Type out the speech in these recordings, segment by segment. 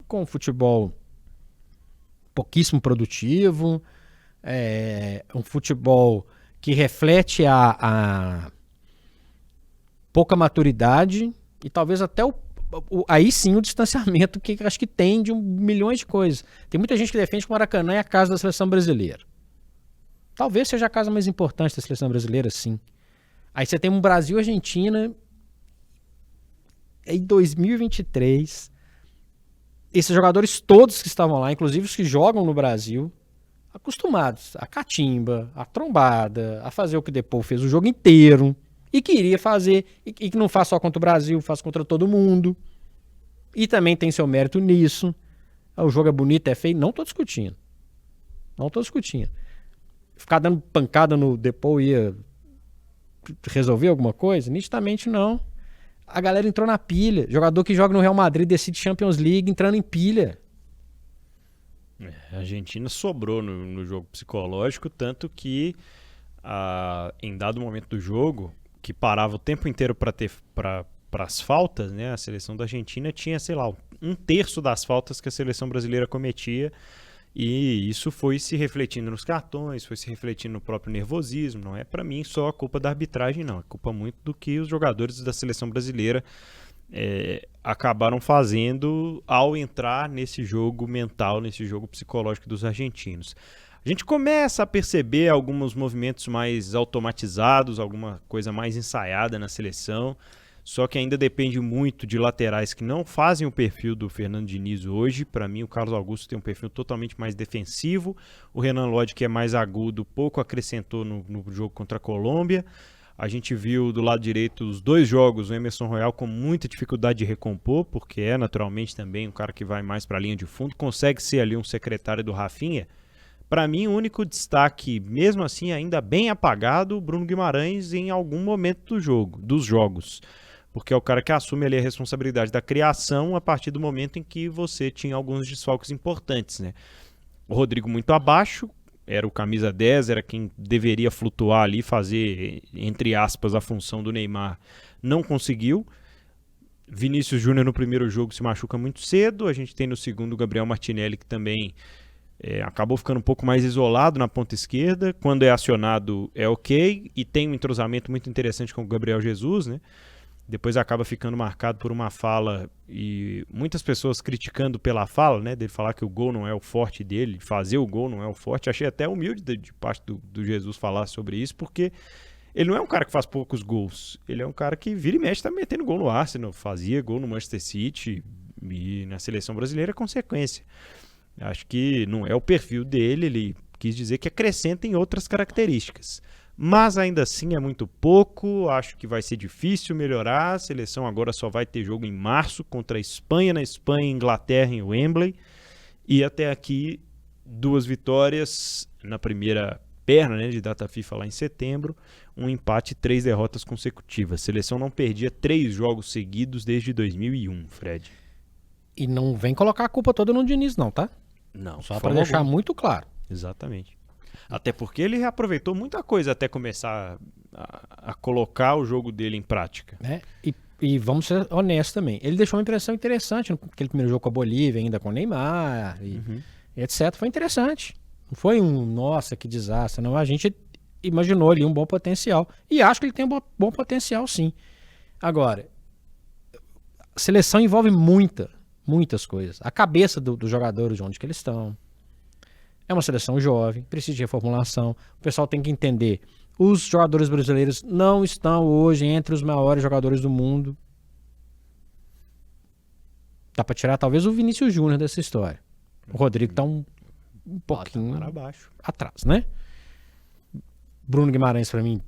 com futebol pouquíssimo produtivo, um futebol que reflete a pouca maturidade e talvez até aí sim o distanciamento que acho que tem de milhões de coisas. Tem muita gente que defende que o Maracanã é a casa da seleção brasileira. Talvez seja a casa mais importante da seleção brasileira, sim. Aí você tem um Brasil e Argentina em 2023. Esses jogadores todos que estavam lá, inclusive os que jogam no Brasil, acostumados a catimba, a trombada, a fazer o que o Depou fez o jogo inteiro e queria fazer, e que não faz só contra o Brasil, faz contra todo mundo. E também tem seu mérito nisso. O jogo é bonito, é feio, não tô discutindo. Ficar dando pancada no Depou ia resolver alguma coisa? Nitidamente não. A galera entrou na pilha. Jogador que joga no Real Madrid decide Champions League entrando em pilha. A Argentina sobrou no jogo psicológico, tanto que em dado momento do jogo, que parava o tempo inteiro para as faltas, né? A seleção da Argentina tinha, sei lá, 1/3 das faltas que a seleção brasileira cometia, e isso foi se refletindo nos cartões, foi se refletindo no próprio nervosismo. Não é, para mim, só a culpa da arbitragem, não. É culpa muito do que os jogadores da seleção brasileira acabaram fazendo ao entrar nesse jogo mental, nesse jogo psicológico dos argentinos. A gente começa a perceber alguns movimentos mais automatizados, alguma coisa mais ensaiada na seleção, só que ainda depende muito de laterais que não fazem o perfil do Fernando Diniz hoje. Para mim, o Carlos Augusto tem um perfil totalmente mais defensivo, o Renan Lodge, que é mais agudo, pouco acrescentou no jogo contra a Colômbia. A gente viu do lado direito os 2 jogos, o Emerson Royal com muita dificuldade de recompor, porque é naturalmente também um cara que vai mais para a linha de fundo, consegue ser ali um secretário do Rafinha. Para mim, o único destaque, mesmo assim, ainda bem apagado, o Bruno Guimarães em algum momento dos jogos. Porque é o cara que assume ali a responsabilidade da criação a partir do momento em que você tinha alguns desfalques importantes, né? O Rodrigo muito abaixo, era o camisa 10, era quem deveria flutuar ali, fazer, entre aspas, a função do Neymar. Não conseguiu. Vinícius Júnior no primeiro jogo se machuca muito cedo. A gente tem no segundo o Gabriel Martinelli, que também acabou ficando um pouco mais isolado na ponta esquerda. Quando é acionado é ok, e tem um entrosamento muito interessante com o Gabriel Jesus, né? Depois acaba ficando marcado por uma fala, e muitas pessoas criticando pela fala, né, dele falar que o gol não é o forte dele, fazer o gol não é o forte. Achei até humilde de parte do Jesus falar sobre isso, porque ele não é um cara que faz poucos gols, ele é um cara que vira e mexe, tá metendo gol no Arsenal, fazia gol no Manchester City, e na seleção brasileira é consequência. Acho que não é o perfil dele, ele quis dizer que acrescenta em outras características. Mas ainda assim é muito pouco, acho que vai ser difícil melhorar. A seleção agora só vai ter jogo em março contra a Espanha, na Espanha e Inglaterra em Wembley. E até aqui 2 vitórias na primeira perna, né, de data FIFA lá em setembro, um empate e 3 derrotas consecutivas. A seleção não perdia 3 jogos seguidos desde 2001, Fred. E não vem colocar a culpa toda no Diniz não, tá? Não. Só para deixar muito claro. Exatamente. Até porque ele reaproveitou muita coisa até começar a colocar o jogo dele em prática. E vamos ser honestos também. Ele deixou uma impressão interessante naquele primeiro jogo com a Bolívia, ainda com o Neymar, e etc. Foi interessante. Não foi nossa, que desastre. Não, a gente imaginou ali um bom potencial. E acho que ele tem um bom potencial, sim. Agora, a seleção envolve muitas coisas. A cabeça dos jogadores, de onde que eles estão. É uma seleção jovem, precisa de reformulação. O pessoal tem que entender. Os jogadores brasileiros não estão hoje entre os maiores jogadores do mundo. Dá para tirar talvez o Vinícius Júnior dessa história. O Rodrigo está um pouquinho abaixo, atrás, né? Bruno Guimarães, para mim,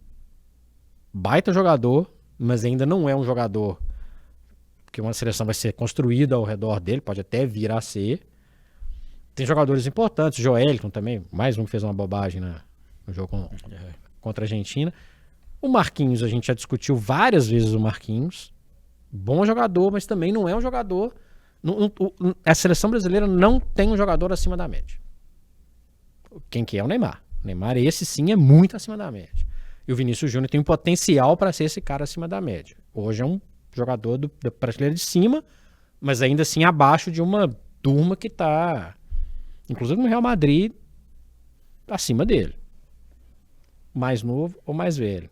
baita jogador, mas ainda não é um jogador que uma seleção vai ser construída ao redor dele, pode até vir a ser. Tem jogadores importantes, o Joelton também, mais um que fez uma bobagem no jogo contra a Argentina. O Marquinhos, a gente já discutiu várias vezes o Marquinhos. Bom jogador, mas também não é um jogador... A seleção brasileira não tem um jogador acima da média. Quem que é o Neymar? O Neymar, esse sim, é muito acima da média. E o Vinícius Júnior tem um potencial para ser esse cara acima da média. Hoje é um jogador da prateleira de cima, mas ainda assim abaixo de uma turma que tá, inclusive no Real Madrid, acima dele. Mais novo ou mais velho.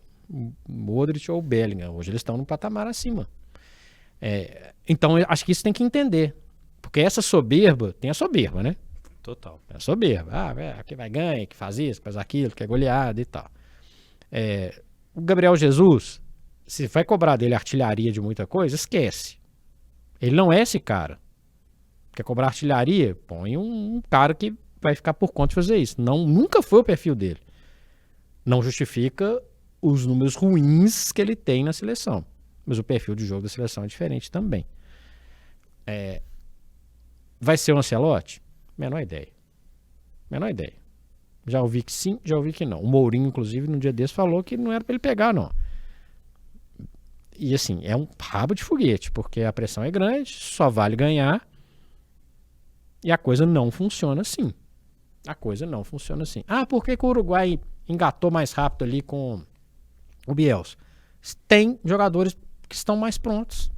Modric ou Bellingham. Hoje eles estão num patamar acima. Então, eu acho que isso tem que entender. Porque essa soberba, tem a soberba, né? Total. É a soberba. Que vai ganhar, que faz isso, que faz aquilo, que é goleada e tal. O Gabriel Jesus, se vai cobrar dele artilharia de muita coisa, esquece. Ele não é esse cara. Quer cobrar artilharia? Põe um cara que vai ficar por conta de fazer isso. Nunca foi o perfil dele. Não justifica os números ruins que ele tem na seleção. Mas o perfil de jogo da seleção é diferente também. Vai ser o Ancelotti? Menor ideia. Já ouvi que sim, já ouvi que não. O Mourinho, inclusive, no dia desse falou que não era para ele pegar, não. E assim, é um rabo de foguete, porque a pressão é grande, só vale ganhar. E a coisa não funciona assim. Por que o Uruguai engatou mais rápido ali com o Bielsa? Tem jogadores que estão mais prontos.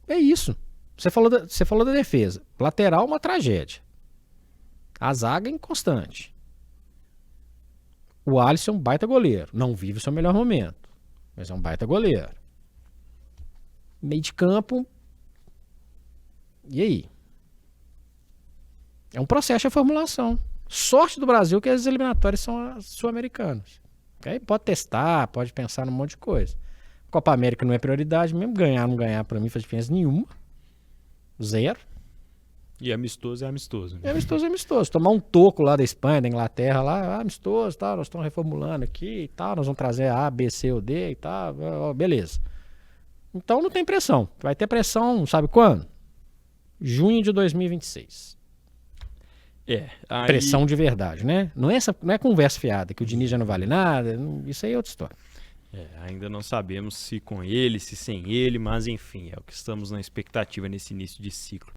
É isso. Você falou da defesa. Lateral, uma tragédia. A zaga, inconstante. O Alisson é um baita goleiro. Não vive o seu melhor momento, mas é um baita goleiro. Meio de campo. E aí? É um processo de formulação. Sorte do Brasil que as eliminatórias são sul-americanas. Okay? Pode testar, pode pensar num monte de coisa. Copa América não é prioridade, mesmo ganhar ou não ganhar, pra mim faz diferença nenhuma. Zero. E amistoso é amistoso. É amistoso. Tomar um toco lá da Espanha, da Inglaterra, lá, amistoso, tá, nós estamos reformulando aqui e tal, nós vamos trazer A, B, C ou D e tal, beleza. Então não tem pressão. Vai ter pressão, sabe quando? Junho de 2026. Aí... Pressão de verdade, né? Não é conversa fiada, que o Diniz já não vale nada, isso aí é outra história. Ainda não sabemos se com ele, se sem ele, mas enfim, é o que estamos na expectativa nesse início de ciclo.